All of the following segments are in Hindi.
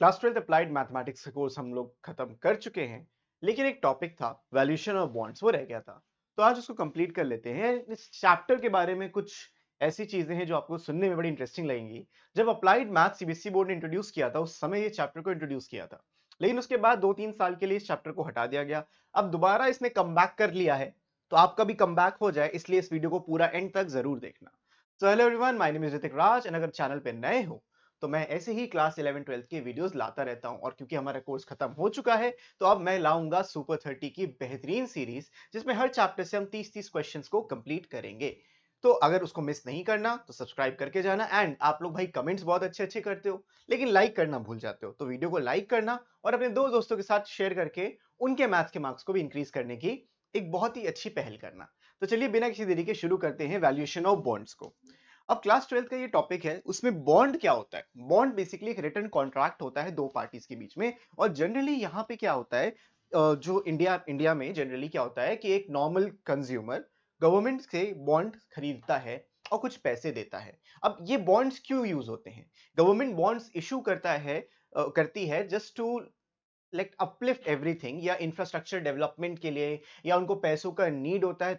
क्लास 12th अप्लाइड मैथमेटिक्स का कोर्स हम लोग खत्म कर चुके हैं, लेकिन एक टॉपिक था वैल्यूएशन ऑफ बॉन्ड्स, वो रह गया था। तो आज उसको कंप्लीट कर लेते हैं। इस चैप्टर के बारे में कुछ ऐसी चीजें हैं जो आपको सुनने में बड़ी इंटरेस्टिंग लगेंगी। जब अप्लाइड मैथ सीबीएसई बोर्ड ने इंट्रोड्यूस किया था, उस समय ये चैप्टर को इंट्रोड्यूस किया था, लेकिन उसके बाद 2-3 साल के लिए इस चैप्टर को हटा दिया गया। अब दोबारा इसने कम बैक कर लिया है, तो आपका भी कम बैक हो जाए, इसलिए इस वीडियो को पूरा एंड तक जरूर देखना। So hello everyone, my name is Hrithik Raj and अगर चैनल पे नए हो तो मैं ऐसे ही क्लास 11-12 के वीडियोस लाता रहता हूं। और क्योंकि हमारा कोर्स खत्म हो चुका है, तो अब मैं लाऊंगा सुपर 30 की बेहतरीन सीरीज, जिसमें हर चैप्टर से हम 30-30 क्वेश्चंस को कंप्लीट करेंगे। तो अगर उसको मिस नहीं करना तो सब्सक्राइब करके जाना। एंड आप लोग भाई कमेंट्स बहुत अच्छे अच्छे करते हो, लेकिन लाइक करना भूल जाते हो, तो वीडियो को लाइक करना और अपने दो दोस्तों के साथ शेयर करके उनके मैथ्स के मार्क्स को भी इंक्रीज करने की एक बहुत ही अच्छी पहल करना। तो चलिए बिना किसी देरी के शुरू करते हैं वैल्यूएशन ऑफ बॉन्ड्स को। अब क्लास 12 का ये टॉपिक है, उसमें बॉन्ड क्या होता है। बॉन्ड बेसिकली एक रिटन कॉन्ट्रैक्ट होता है दो पार्टीज के बीच में। और जनरली यहाँ पे क्या होता है, जो इंडिया इंडिया में जनरली क्या होता है कि एक नॉर्मल कंज्यूमर गवर्नमेंट से बॉन्ड खरीदता है और कुछ पैसे देता है। अब ये बॉन्ड्स क्यों यूज होते हैं? गवर्नमेंट बॉन्ड्स इशू करती है just to like uplift everything, या इंफ्रास्ट्रक्चर डेवलपमेंट के लिए, या उनको पैसों का नीड होता है।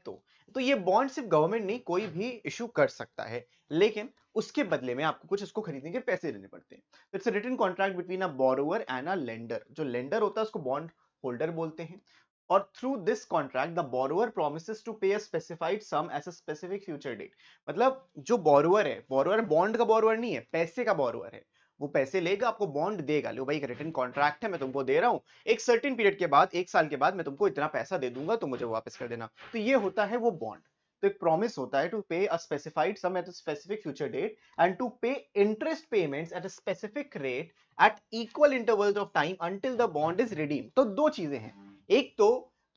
तो ये बॉन्ड सिर्फ गवर्नमेंट नहीं, कोई भी इशू कर सकता है, लेकिन उसके बदले में आपको कुछ इसको खरीदने के पैसे देने पड़ते हैं। It's a written contract between a borrower and a lender. जो लेंडर होता है उसको बॉन्ड होल्डर बोलते हैं। और through this contract the borrower promises to pay a specified sum at a specific future date. मतलब जो बोरोवर है, बोरोवर बॉन्ड का बोरोवर नहीं है, पैसे का बोरोवर है। वो पैसे लेगा, आपको बॉन्ड देगा। लो भाई, एक रिटन कॉन्ट्रैक्ट है, मैं तुमको दे रहा हूं, एक सर्टेन पीरियड के बाद, 1 साल के बाद मैं तुमको इतना पैसा दे दूंगा, तो मुझे वापस कर देना। तो ये होता है वो बॉन्ड। तो एक प्रॉमिस होता है to pay a specified sum at a specific future date and to pay interest payments at a specific rate at equal intervals of time until the bond is redeem. तो दो चीजें हैं। एक तो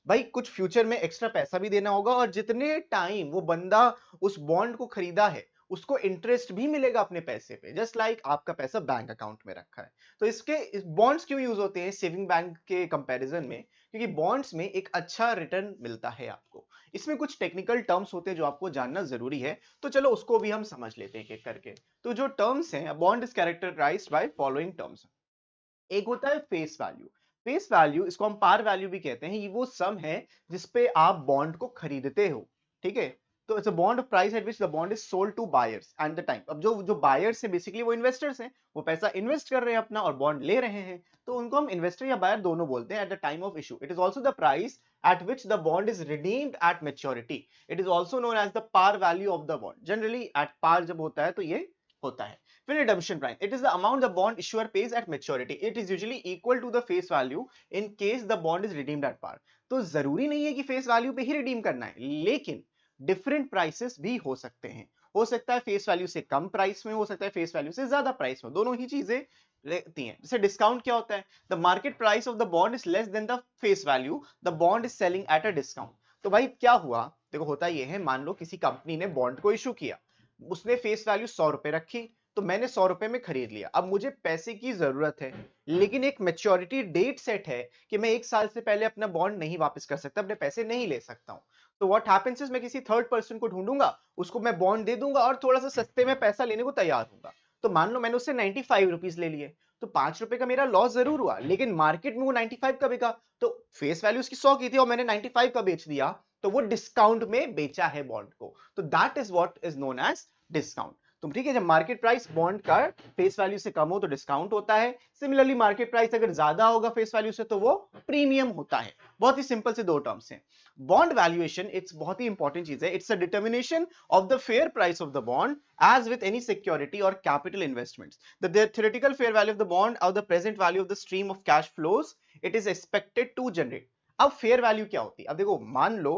भाई कुछ फ्यूचर में एक्स्ट्रा पैसा भी देना होगा, और जितने टाइम वो बंदा उस बॉन्ड को खरीदा है उसको इंटरेस्ट भी मिलेगा अपने पैसे पे, जस्ट लाइक आपका पैसा बैंक अकाउंट में रखा है। तो इसके बॉन्ड्स क्यों यूज होते हैं सेविंग बैंक के कंपैरिजन में? क्योंकि बॉन्ड्स में एक अच्छा रिटर्न मिलता है आपको। इसमें कुछ टेक्निकल टर्म्स होते हैं जो आपको जानना जरूरी है, तो चलो उसको भी हम समझ लेते हैं एक एक करके। तो जो टर्म्स हैं, bond is characterized by following terms. एक होता है फेस वैल्यू। फेस वैल्यू, इसको हम पार वैल्यू भी कहते हैं, ये वो सम है जिसपे आप बॉन्ड को खरीदते हो। ठीक है? तो it's a bond price at which the bond is sold to buyers and the time. अब जो जो बायर्स है बेसिकली वो इन्वेस्टर्स हैं, वो पैसा इन्वेस्ट कर रहे हैं अपना और बॉन्ड ले रहे हैं, तो उनको हम इन्वेस्टर या बायर दोनों बोलते हैं at the time of issue. It is also the price at which the bond is redeemed at maturity. It is also known as the par value of the bond. Generally at par जब होता है तो ये होता है। फिर redemption price, it is the amount the bond issuer pays at maturity. It is usually equal to the face value in case the bond is redeemed at par. तो जरूरी नहीं है कि फेस वैल्यू पे ही रिडीम करना है, लेकिन डिफरेंट प्राइसेस भी हो सकते हैं। हो सकता है फेस वैल्यू से कम प्राइस में, हो सकता है फेस वैल्यू से ज्यादा प्राइस में, दोनों ही चीजें रहती हैं। जैसे डिस्काउंट क्या होता है? The market price of the bond is less than the face value, the bond is selling at a discount. तो भाई क्या हुआ, देखो होता ये है, मान लो किसी कंपनी ने बॉन्ड को इशू किया, उसने फेस वैल्यू 100 रुपए रखी, तो मैंने 100 रुपए में खरीद लिया। अब मुझे पैसे की जरूरत है, लेकिन एक मेच्योरिटी डेट सेट है कि मैं 1 साल से पहले अपना बॉन्ड नहीं वापस कर सकता, अपने पैसे नहीं ले सकता हूं। तो व्हाट हैपेंस इज, मैं किसी थर्ड पर्सन को ढूंढूंगा, उसको मैं बॉन्ड दे दूंगा और थोड़ा सा सस्ते में पैसा लेने को तैयार हूँ। तो मान लो मैंने उससे 95 रुपीज ले लिए, तो 5 रुपए का मेरा लॉस जरूर हुआ, लेकिन मार्केट में वो 95 का बिका। तो फेस वैल्यू उसकी 100 की थी और मैंने 95 का बेच दिया, तो वो डिस्काउंट में बेचा है बॉन्ड को। तो that is what is known as discount. तुम ठीक है, जब मार्केट प्राइस बॉन्ड का फेस वैल्यू से कम हो तो डिस्काउंट होता है। सिमिलरली मार्केट प्राइस अगर ज्यादा होगा फेस वैल्यू से, तो वो प्रीमियम होता है। बहुत ही सिंपल से दो टर्म्स हैं। बॉन्ड वैल्यूएशन इट्स बहुत ही इंपॉर्टेंट चीज है। It's a determination of the fair price of the bond as with any security or capital investments. The theoretical fair value of the bond or the present value of the stream of cash flows it is expected to generate. अब fair value क्या होती है? अब देखो, मान लो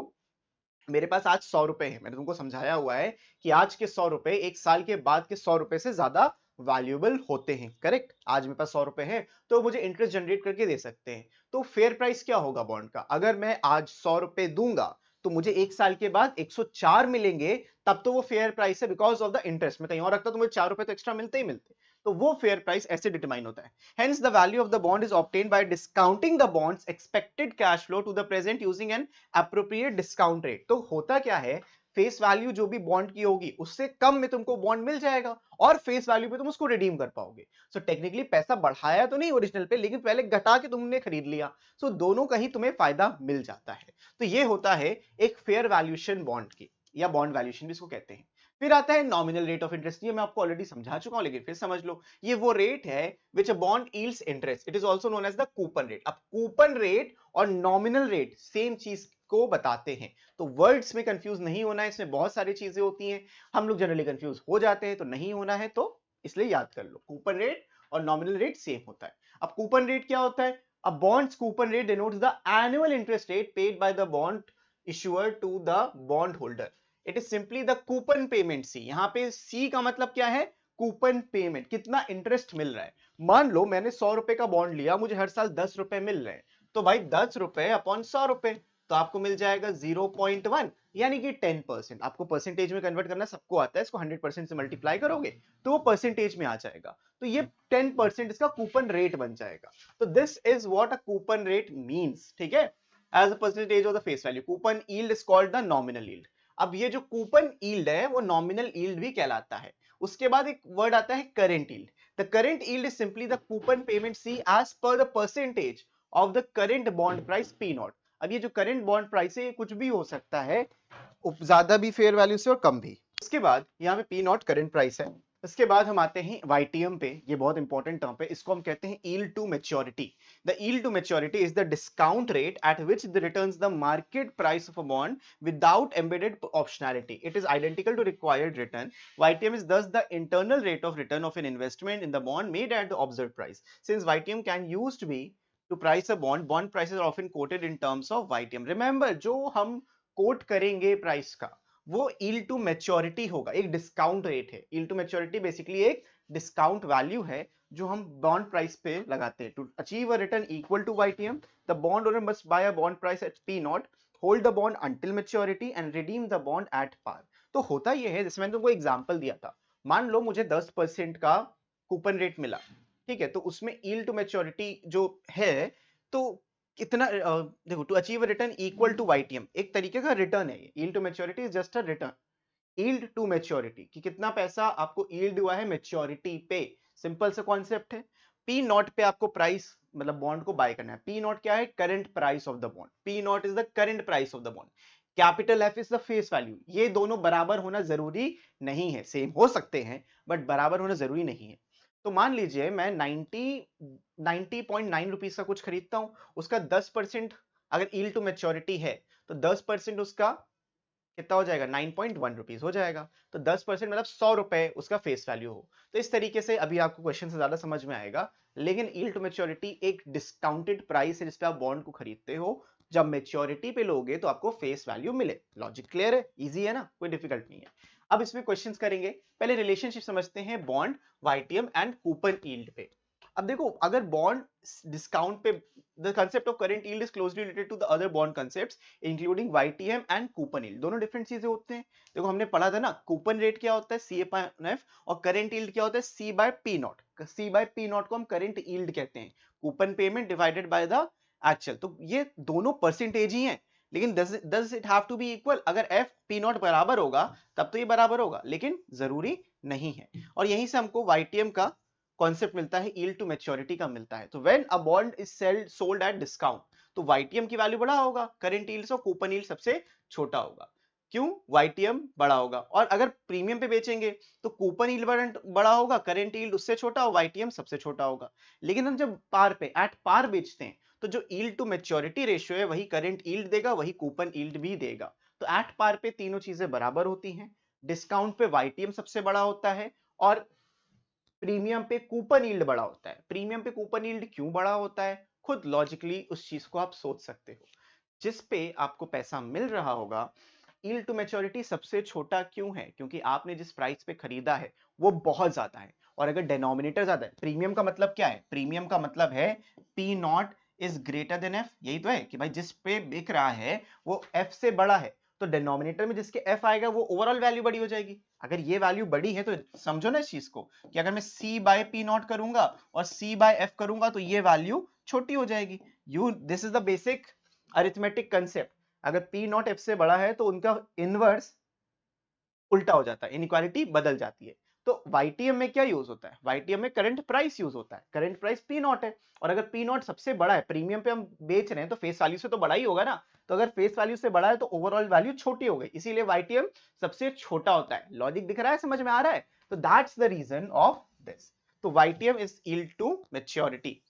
मेरे पास आज 100 रुपए है, मैंने तुमको समझाया हुआ है कि आज के 100 रुपए 1 साल के बाद के 100 रुपए से ज्यादा वैल्यूएबल होते हैं। करेक्ट? आज मेरे पास 100 रुपए है, तो मुझे इंटरेस्ट जनरेट करके दे सकते हैं। तो फेयर प्राइस क्या होगा बॉन्ड का? अगर मैं आज 100 रुपए दूंगा, तो मुझे 1 साल के बाद 104 मिलेंगे, तब तो वो फेयर प्राइस है बिकॉज ऑफ द इंटरेस्ट। मैं कहीं और रखता तो मुझे 4 रुपए तो एक्स्ट्रा मिलते ही मिलते। तो वो फेयर प्राइस ऐसे डिटरमाइन होता है। Hence the value of the bond is obtained by discounting the bond's expected cash flow to the present using an appropriate discount rate. तो होता क्या है, फेस वैल्यू जो भी बॉन्ड की होगी उससे कम में तुमको बॉन्ड मिल जाएगा और फेस वैल्यू पे तुम उसको रिडीम कर पाओगे। सो टेक्निकली पैसा बढ़ाया तो नहीं ओरिजिनल पे, लेकिन पहले घटा के तुमने खरीद लिया। सो दोनों का ही तुम्हें फायदा मिल जाता है। तो ये होता है एक फेयर वैल्यूएशन बॉन्ड की, या बॉन्ड वैल्यूएशन भी इसको कहते हैं। फिर आता है नॉमिनल रेट ऑफ इंटरेस्ट। ये मैं आपको ऑलरेडी समझा चुका हूं, लेकिन फिर समझ लो। ये वो रेट है which a bond yields interest, it is also known as the coupon rate. अब कूपन रेट और नॉमिनल रेट सेम चीज को बताते हैं, तो वर्ड्स में कंफ्यूज नहीं होना है, इसमें बहुत सारी चीजें होती हैं, हम लोग जनरली कंफ्यूज हो जाते हैं, तो नहीं होना है, तो इसलिए याद कर लो कूपन रेट और नॉमिनल रेट सेम होता है। अब कूपन रेट क्या होता है? A bond's coupon rate denotes the annual interest rate paid by the bond issuer to the bond holder. It is simply the coupon payment C. यहां पे सी का मतलब क्या है? कूपन पेमेंट, कितना इंटरेस्ट मिल रहा है। मान लो मैंने 100 रुपए का बॉन्ड लिया, मुझे हर साल 10 रुपए मिल रहे हैं, तो भाई 10 रुपए अपॉन 100 रुपए, तो आपको मिल जाएगा 0.1, यानी कि 10%। आपको परसेंटेज में कन्वर्ट करना सबको आता है, इसको 100% से मल्टीप्लाई करोगे तो वो परसेंटेज में आ जाएगा, तो ये 10% इसका कूपन रेट बन जाएगा। तो this is what a coupon rate means, ठीक है, as a percentage of the face value. Coupon yield is called the nominal yield. अब ये जो कूपन यील्ड है वो नॉमिनल यील्ड भी कहलाता है। उसके बाद एक वर्ड आता है current yield. The current yield is simply the coupon payment C as per the percentage of the current bond price P naught. अब ये जो करंट बॉन्ड प्राइस है ये कुछ भी हो सकता है, ज्यादा भी फेयर वैल्यू से और कम भी। उसके बाद यहाँ पे पी नॉट करंट प्राइस है। उसके बाद हम आते हैं वाईटीएम पे, ये बहुत इंपॉर्टेंट टर्म है, इसको हम कहते हैं yield to maturity. The yield to maturity is the discount rate at which the returns the market price of a bond without embedded optionality. It is identical to required return. YTM is thus the internal rate of return of an investment in the bond made at the observed price. Since YTM can used to be to price a bond, bond prices are often quoted in terms of YTM. Remember, जो हम कोट करेंगे प्राइस का वो यील्ड टू मैच्योरिटी होगा, एक डिस्काउंट रेट है। यील्ड टू मैच्योरिटी बेसिकली एक डिस्काउंट वैल्यू है जो हम बॉन्ड प्राइस पे लगाते हैं। To achieve a return equal to YTM, the bond owner must buy a bond price at P naught, hold the bond until maturity and redeem the bond at par. तो होता यह है, जैसे मैंने तुमको एग्जांपल दिया था, मान लो मुझे 10% का कूपन रेट मिला, ठीक है, तो उसमें यील्ड टू मैच्योरिटी जो है, तो कितना देखो, to achieve a return equal to YTM एक तरीके का रिटर्न है। Yield to maturity is just a return, yield to maturity कि कितना पैसा आपको यील्ड हुआ है मैच्योरिटी पे। सिंपल सा कॉन्सेप्ट है। पी नॉट पे आपको प्राइस, मतलब बॉन्ड को बाय करना है। पी नॉट क्या है? Current price of the bond. P not is the current price of the bond. Capital F is the face value. ये दोनों बराबर होना जरूरी नहीं है, सेम हो सकते हैं बट बराबर होना जरूरी नहीं है। तो मान लीजिए मैं 90.9 रुपीज का कुछ खरीदता हूं, उसका 10% अगर यील्ड टू मैच्योरिटी है तो 10% उसका कितना हो जाएगा? 9.1 रुपीज हो जाएगा। तो 10% मतलब 100 रुपए उसका फेस वैल्यू हो। तो इस तरीके से अभी आपको क्वेश्चन से ज्यादा समझ में आएगा, लेकिन यील्ड टू मैच्योरिटी एक डिस्काउंटेड प्राइस है जिसपे आप बॉन्ड को खरीदते हो। जब मैच्योरिटी पे लोगे तो आपको फेस वैल्यू मिले। लॉजिक क्लियर है? इजी है ना, कोई डिफिकल्ट नहीं है। अब इसमें क्वेश्चंस करेंगे। पहले रिलेशनशिप समझते हैं bond, YTM and coupon yield पे। अब देखो, अगर बॉन्ड डिस्काउंट पे, the concept of current yield is closely related to the other bond concepts including YTM and coupon yield. दोनों डिफरेंट चीजें होते हैं। देखो हमने पढ़ा था ना, कूपन रेट क्या होता है? C/F, और करंट यील्ड क्या होता है? C/P not. C/P नॉट को हम करंट यील्ड कहते हैं, coupon payment divided by the actual. तो ये दोनों परसेंटेज ही हैं, लेकिन does it have to be equal? अगर F P नॉट बराबर होगा तब तो ये बराबर होगा, लेकिन जरूरी नहीं है। और यहीं से हमको YTM का कॉन्सेप्ट मिलता है, यील्ड टू मैच्योरिटी का मिलता है। तो when a bond is sold at discount, तो YTM की वैल्यू बड़ा होगा करंट यील्ड से, और कूपन यील्ड सबसे छोटा होगा। क्यों? YTM बड़ा होगा। और अगर प्रीमियम पे बेचेंगे तो कूपन यील्ड बड़ा होगा, करंट यील्ड उससे छोटा और YTM सबसे छोटा होगा। लेकिन हम जब पार पे, एट पार बेचते हैं, तो जो यील्ड टू मैच्योरिटी रेशियो है वही करंट यील्ड देगा, वही कूपन यील्ड भी देगा। तो एट पार पे तीनों चीजें बराबर होती हैं। डिस्काउंट पे YTM सबसे बड़ा होता है और प्रीमियम पे कूपन यील्ड बड़ा होता है। प्रीमियम पे कूपन यील्ड क्यों बड़ा होता है? खुद लॉजिकली उस चीज को आप सोच सकते हो। जिस पे आपको पैसा मिल रहा होगा, यील्ड टू मैच्योरिटी सबसे छोटा क्यों है? क्योंकि आपने जिस प्राइस पे खरीदा है वो बहुत ज्यादा है, और अगर डिनोमिनेटर ज्यादा है, प्रीमियम का मतलब क्या है? प्रीमियम का मतलब है P not is greater than F. यही तो है कि भाई जिस पे बिक रहा है वो एफ से बड़ा है, तो डिनोमिनेटर में जिसके एफ आएगा वो ओवरऑल वैल्यू बड़ी हो जाएगी। अगर ये वैल्यू बड़ी है तो समझो ना इस चीज को, कि अगर मैं C/P नॉट करूंगा और C/F करूंगा तो ये वैल्यू छोटी हो जाएगी। This is the basic arithmetic concept. अगर P नॉट F से बड़ा है तो उनका इनवर्स उल्टा हो जाता है, इनइक्वालिटी बदल जाती है। तो वाईटीएम में क्या यूज होता है? वाईटीएम में करंट प्राइस यूज होता है। करंट प्राइस पी नॉट है, और अगर पी नॉट सबसे बड़ा है, प्रीमियम पे हम बेच रहे हैं, तो फेस वैल्यू से तो बड़ा ही होगा ना। तो अगर फेस वैल्यू से बड़ा है तो ओवरऑल वैल्यू छोटी हो गई, इसीलिए वाईटीएम सबसे छोटा होता है। लॉजिक दिख रहा है, समझ में आ रहा है? तो that's the reason of this. तो YTM is yield to maturity.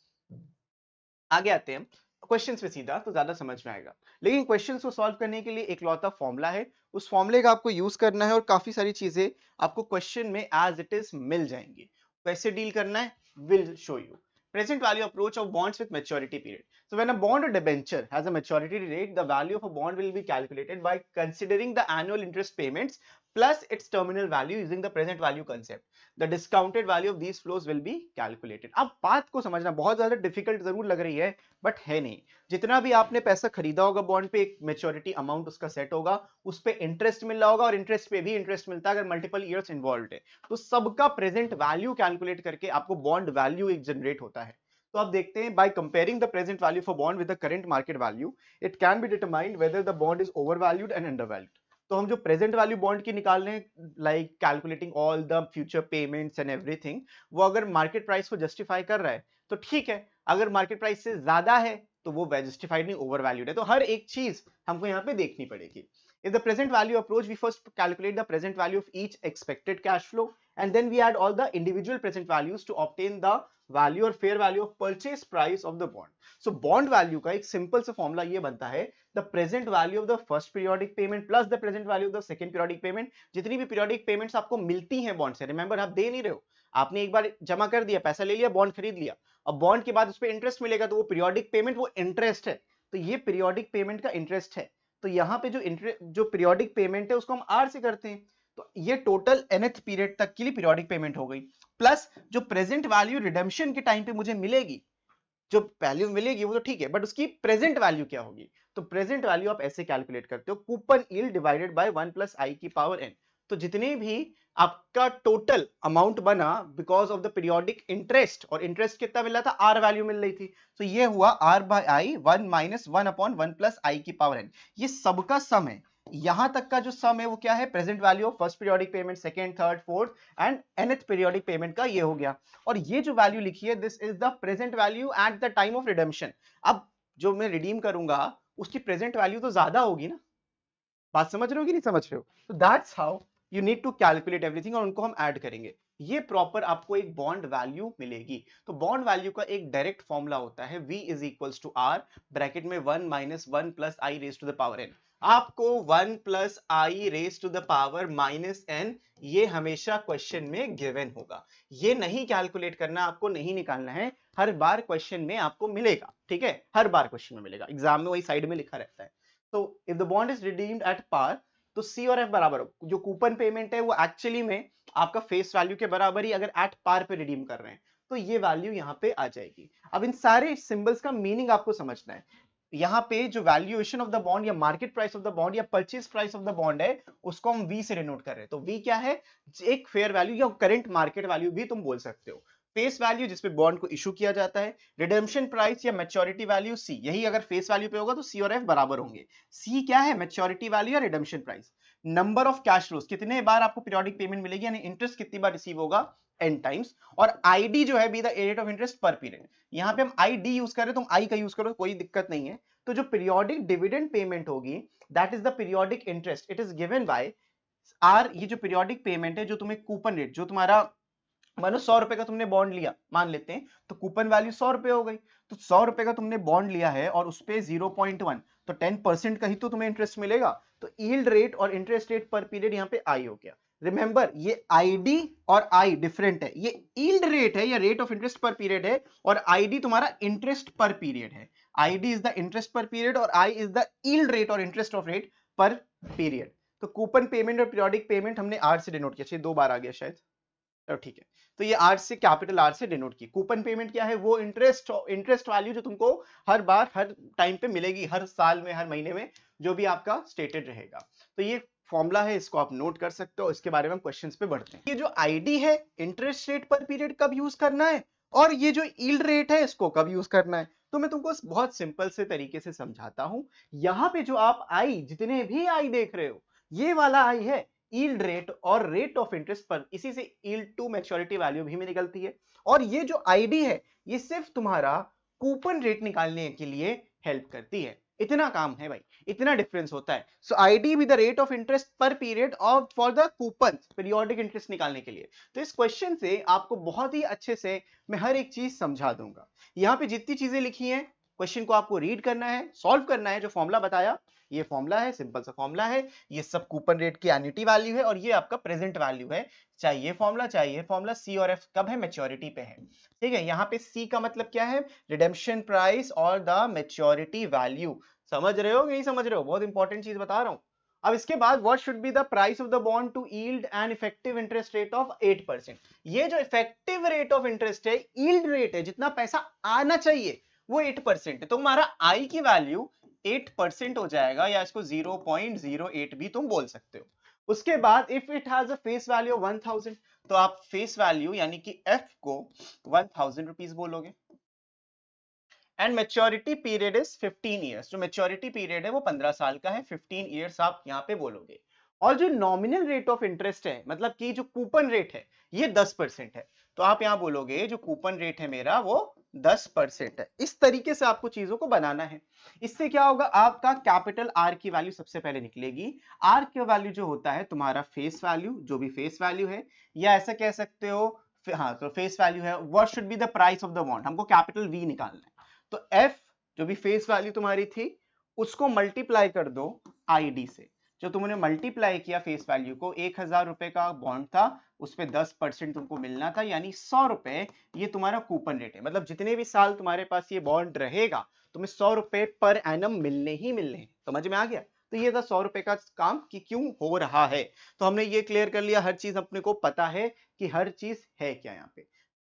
आगे आते हैं क्वेश्चंस पे सीधा, तो ज्यादा समझ में आएगा। लेकिन क्वेश्चंस को सॉल्व करने के लिए एक लौता फॉर्मूला है, उस फॉर्मूले का आपको यूज करना है, और काफी सारी चीजें आपको क्वेश्चन में एज इट इज मिल जाएंगी। कैसे डील करना है, will show you. Present value approach of bonds with maturity period. So when a bond or debenture has a maturity date, the value of a bond will be calculated by considering the annual interest payments plus its terminal value using the present value concept. The discounted value of these flows will be calculated. अब बात को समझना बहुत ज्यादा डिफिकल्ट जरूर लग रही है, बट है नहीं। जितना भी आपने पैसा खरीदा होगा बॉन्ड पे, एक मेच्योरिटी अमाउंट उसका सेट होगा, उस पे इंटरेस्ट मिल रहा होगा, और इंटरेस्ट पे भी इंटरेस्ट मिलता है अगर मल्टीपल ईयर्स इन्वॉल्व है। तो सबका प्रेजेंट वैल्यू कैलकुलेट करके आपको बॉन्ड वैल्यू एक जनरेट होता है। तो आप देखते हैं, by comparing the present value for bond with the current market value, it can be determined whether the bond is over valued and under valued. तो हम जो प्रेजेंट वैल्यू बॉन्ड की निकाल रहे हैं, like calculating all the future payments and everything, वो अगर मार्केट प्राइस को जस्टिफाई कर रहा है तो ठीक है, अगर मार्केट प्राइस से ज्यादा है तो वो जस्टिफाइड नहीं, ओवर वैल्यूड है। तो हर एक चीज हमको यहाँ पे देखनी पड़ेगी। In the present value approach, we first calculate the present value of each expected cash flow, and then we add all the individual present values to obtain the value or fair value of purchase price of the bond. So bond value का एक simple सा formula ये बनता है, the present value of the first periodic payment plus the present value of the second periodic payment. जितनी भी periodic payments आपको मिलती हैं bond से, remember आप दे नहीं रहे हो, आपने एक बार जमा कर दिया, पैसा ले लिया, बॉन्ड खरीद लिया, अब बॉन्ड के बाद उस पर इंटरेस्ट मिलेगा, तो वो पीरियोडिक पेमेंट, वो इंटरेस्ट है। तो ये पीरियोडिक पेमेंट का इंटरेस्ट है। तो यहाँ पे जो पीरियोडिक पेमेंट है उसको हम आर से करते हैं, तो ये टोटल nth पीरियड तक के लिए पीरियोडिक पेमेंट हो गई, प्लस जो प्रेजेंट वैल्यू रिडेम्पशन के टाइम पे मुझे मिलेगी, जो वैल्यू मिलेगी वो तो ठीक है, बट उसकी प्रेजेंट वैल्यू क्या होगी? तो प्रेजेंट वैल्यू आप ऐसे कैलकुलेट करते हो, coupon yield divided by 1 plus I की पावर n। तो जितने भी आपका टोटल अमाउंट बना because of the periodic interest, और इंटरेस्ट कितना मिल रहा था, आर वैल्यू मिल रही थी, तो ये हुआ R by I 1 minus 1 upon 1 plus I की पावर n। ये सबका सम है। यहां तक का जो सम है वो क्या है? Present value of first periodic payment, second, third, fourth and nth periodic payment का ये हो गया। और ये जो वैल्यू लिखी है, this is the present value at the time of redemption. अब जो मैं रिडीम करूंगा उसकी प्रेजेंट वैल्यू तो ज्यादा होगी ना। बात समझ रहे हो कि नहीं समझ रहे हो? तो that's how you need to calculate everything, और उनको हम ऐड करेंगे, ये प्रॉपर आपको एक बॉन्ड वैल्यू मिलेगी। तो बॉन्ड वैल्यू का एक डायरेक्ट फॉर्मूला होता है, V is equals to R bracket में 1 minus 1 plus I raise to the power n। आपको 1 plus I raise to the power minus n, ये हमेशा क्वेश्चन में गिवन होगा। ये नहीं कैलकुलेट करना, आपको नहीं निकालना है, हर बार क्वेश्चन में आपको मिलेगा, ठीक है, हर बार क्वेश्चन में मिलेगा, एग्जाम में वही साइड में लिखा रहता है। तो if the bond is redeemed at par, तो सी और एफ बराबर हो, जो कूपन पेमेंट है वो एक्चुअली में आपका फेस वैल्यू के बराबर ही अगर एट पार पे रिडीम कर रहे हैं, तो ये वैल्यू यहाँ पे आ जाएगी। अब इन सारे सिंबल्स का मीनिंग आपको समझना है। यहाँ पे जो वैल्यूएशन ऑफ द बॉन्ड या market price of the bond या purchase price of the bond है, उसको हम वी से डिनोट कर रहे हैं। तो वी क्या है? एक फेयर वैल्यू या करंट मार्केट वैल्यू भी तुम बोल सकते हो। फेस वैल्यू जिसपे बॉन्ड को इशू किया जाता है, रिडेम्पशन प्राइस या मैच्योरिटी वैल्यू सी, यही अगर फेस वैल्यू पे होगा तो सी और एफ बराबर होंगे। सी क्या है? मैच्योरिटी वैल्यू या redemption price. Number of cash flows, कितने बार आपको पीरियोडिक पेमेंट मिलेगी, यानी इंटरेस्ट कितनी बार रिसीव होगा, n टाइम्स। और आईडी जो है, be the rate of interest per period. यहाँ पे हम आईडी यूज कर रहे हैं, तुम आई का यूज करो, कोई दिक्कत नहीं है। तो जो पीरियोडिक डिविडेंड पेमेंट होगी, that is the periodic interest, it is given by R. ये जो पीरियोडिक पेमेंट है, जो तुम्हें कूपन रेट, जो तुम्हारा मानो 100 रुपए का तुमने बॉन्ड लिया, मान लेते हैं, तो कूपन वैल्यू 100 रुपए हो गई। तो 100 रुपए का तुमने बॉन्ड लिया है और उस पे 0.1, तो 10% का ही तो तुम्हें इंटरेस्ट मिलेगा। तो यील्ड रेट और इंटरेस्ट रेट पर पीरियड यहाँ पे आई हो गया। रिमेंबर, ये आईडी और आई डिफरेंट है, ये यील्ड रेट है या rate of interest per period है, और आईडी तुम्हारा इंटरेस्ट पर पीरियड है। ID is the interest per period और I is the yield rate और इंटरेस्ट ऑफ रेट पर पीरियड। तो कूपन पेमेंट और पीरियोडिक पेमेंट हमने आर से डिनोट किया, 2 बार आ गया शायद, तो ठीक है। तो ये आर से, कैपिटल आर से डिनोट की। कूपन पेमेंट क्या है? वो इंटरेस्ट वैल्यू जो तुमको हर बार हर टाइम पे मिलेगी, हर साल में, हर महीने में, जो भी आपका स्टेटेड रहेगा। तो ये फॉर्मूला है, इसको आप नोट कर सकते हो। इसके बारे में हम क्वेश्चंस पे बढ़ते हैं। ये जो आईडी है, इंटरेस्ट रेट पर पीरियड कब यूज करना है, और ये जो यील्ड रेट है इसको कब यूज करना है, तो मैं तुमको बहुत सिंपल से तरीके से समझाता हूं। यहां पे जो आप आई, जितने भी आई देख रहे हो, ये वाला आई है, यील्ड रेट और रेट ऑफ इंटरेस्ट पर, इसी से यील्ड टू मैच्योरिटी वैल्यू भी में निकलती है। और ये जो आईडी है ये सिर्फ तुम्हारा कूपन रेट निकालने के लिए हेल्प करती है। इतना काम है भाई, इतना डिफरेंस होता है। So ID with the rate of interest per period और for the coupon periodic interest निकालने के लिए। तो इस क्वेश्चन से आपको बहुत ही अच्छे से मैं हर एक चीज समझा दूंगा। यहाँ पे जितनी चीजें लिखी हैं क्वेश्चन को आपको रीड करना है, सॉल्व करना है। जो फॉर्मूला बताया ये फॉर्मूला है, सिंपल सा फॉर्मूला है। ये सब कूपन रेट की एन्युटी वैल्यू है और ये आपका प्रेजेंट वैल्यू है। चाहिए फॉर्मूला सी और एफ कब है, मैच्योरिटी पे है। ठीक है, यहाँ पे सी का मतलब क्या है, रिडेम्पशन प्राइस और द मैच्योरिटी वैल्यू। समझ रहे हो नहीं समझ रहे हो, बहुत इंपॉर्टेंट चीज बता रहा हूं। अब इसके बाद what should be the price of the bond to yield an effective interest rate of 8%। ये जो इफेक्टिव रेट ऑफ इंटरेस्ट है, यील्ड रेट है, जितना पैसा आना चाहिए वो 8% है। तो हमारा आई की वैल्यू 8% हो जाएगा, या इसको 0.08 भी तुम बोल सकते हो। उसके बाद if it has a face value of 1000, तो आप फेस वैल्यू यानी कि एफ को 1000 रुपीज बोलोगे। And maturity period is 15 years, जो मेच्योरिटी पीरियड है वो 15 साल का है, 15 ईयर्स आप यहाँ पे बोलोगे। और जो नॉमिनल रेट ऑफ इंटरेस्ट है, मतलब कि जो कूपन रेट है, ये 10% है। तो आप यहाँ बोलोगे जो कूपन रेट है मेरा वो 10% है। इस तरीके से आपको चीजों को बनाना है। इससे क्या होगा, आपका कैपिटल आर की वैल्यू सबसे पहले निकलेगी। आर की वैल्यू जो होता है तुम्हारा फेस वैल्यू, जो भी फेस वैल्यू है, या ऐसा कह सकते हो, हाँ तो फेस वैल्यू है। What should be the price of the bond, हमको कैपिटल वी निकालना है। तो F जो भी फेस वैल्यू तुम्हारी थी उसको मल्टीप्लाई कर दो आईडी से। जो तुमने मल्टीप्लाई किया फेस वैल्यू को, 1000 रुपए का बॉन्ड था, उस पे 10% तुमको मिलना था, यानी 100 रुपए ये तुम्हारा कूपन रेट है। मतलब जितने भी साल तुम्हारे पास ये बॉन्ड रहेगा तुम्हें 100 रुपए पर एनम मिलने ही मिलने हैं। समझ में आ गया? तो ये था 100 रुपए का काम कि क्यों हो रहा है। तो हमने ये क्लियर कर लिया, हर चीज अपने को पता है कि हर चीज है क्या। यहाँ पे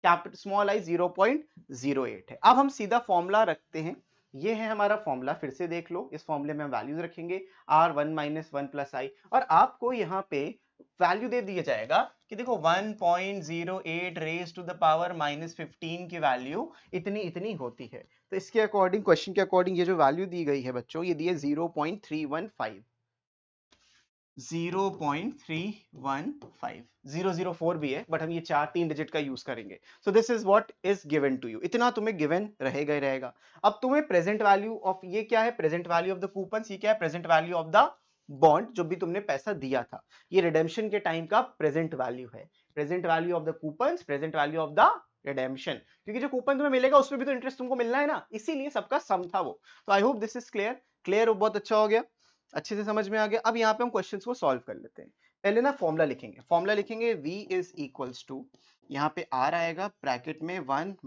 कैपिटल स्मॉल आई 0.08 है। अब हम सीधा फॉर्मूला रखते हैं। ये है हमारा फॉर्मूला, फिर से देख लो। इस फॉर्मूले में हम वैल्यूज रखेंगे r1 - 1 + i, और आपको यहाँ पे वैल्यू दे दिया जाएगा कि देखो 1.08 रेज टू द पावर -15 की वैल्यू इतनी इतनी होती है। तो इसके अकॉर्डिंग, क्वेश्चन के अकॉर्डिंग, ये जो वैल्यू दी गई है बच्चों, ये दी है 0.315, 0.315, 004 भी है, बट हम ये 3 डिजिट का यूज करेंगे। So this is what is given to you, इतना तुम्हें गिवन रहेगा ही रहेगा। अब तुम्हें प्रेजेंट वैल्यू ऑफ, ये क्या है, present value of the coupon, ये क्या है, present value of the bond, जो भी तुमने पैसा दिया था, ये रिडेम्पशन के टाइम का प्रेजेंट वैल्यू है। Present value of the coupon, present value of the redemption, क्योंकि जो कूपन तुम्हें मिलेगा उसमें भी तो इंटरेस्ट तुमको मिलना है ना, इसीलिए सबका सम था वो। तो I hope this is clear. Clear, बहुत अच्छा हो गया, अच्छे से समझ में आ गया। अब यहाँ पे हम क्वेश्चंस को सॉल्व कर लेते हैं। पहले ना फॉर्मूला लिखेंगे, फॉर्मूला लिखेंगे v इज इक्वल्स टू, यहाँ पे r आएगा ब्रैकेट में 1 -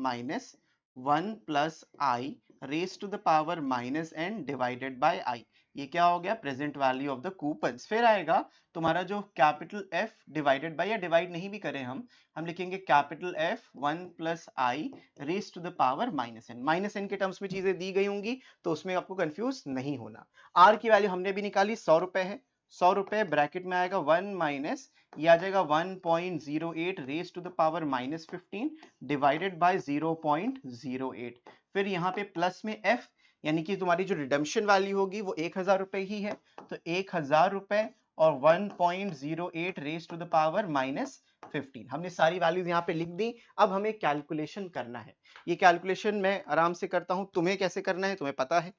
1 + i raise to the power -n divided by i। ये क्या हो गया, present value of the coupons. फिर आएगा तुम्हारा जो कैपिटल F डिवाइडेड बाय, या डिवाइड नहीं भी करें हम लिखेंगे capital F 1 + i raise to the power -n के टर्म्स में चीजें दी गई होंगी, तो उसमें आपको कंफ्यूज नहीं होना। r की वैल्यू हमने भी निकाली, 100 रुपए है। 100 रुपए ब्रैकेट में आएगा 1 माइनस, ये आ जाएगा 1.08 raise to the power -15 divided by 0.08। फिर यहाँ पे प्लस में f, यानी कि तुम्हारी जो रिडेम्पशन वैल्यू होगी वो 1000 रुपए ही है, तो 1000 रुपए और 1.08 रेज टू द पावर -15। हमने सारी वैल्यूज यहाँ पे लिख दी। अब हमें कैलकुलेशन करना है। ये कैलकुलेशन मैं आराम से करता हूं, तुम्हें कैसे करना है तुम्हें पता है।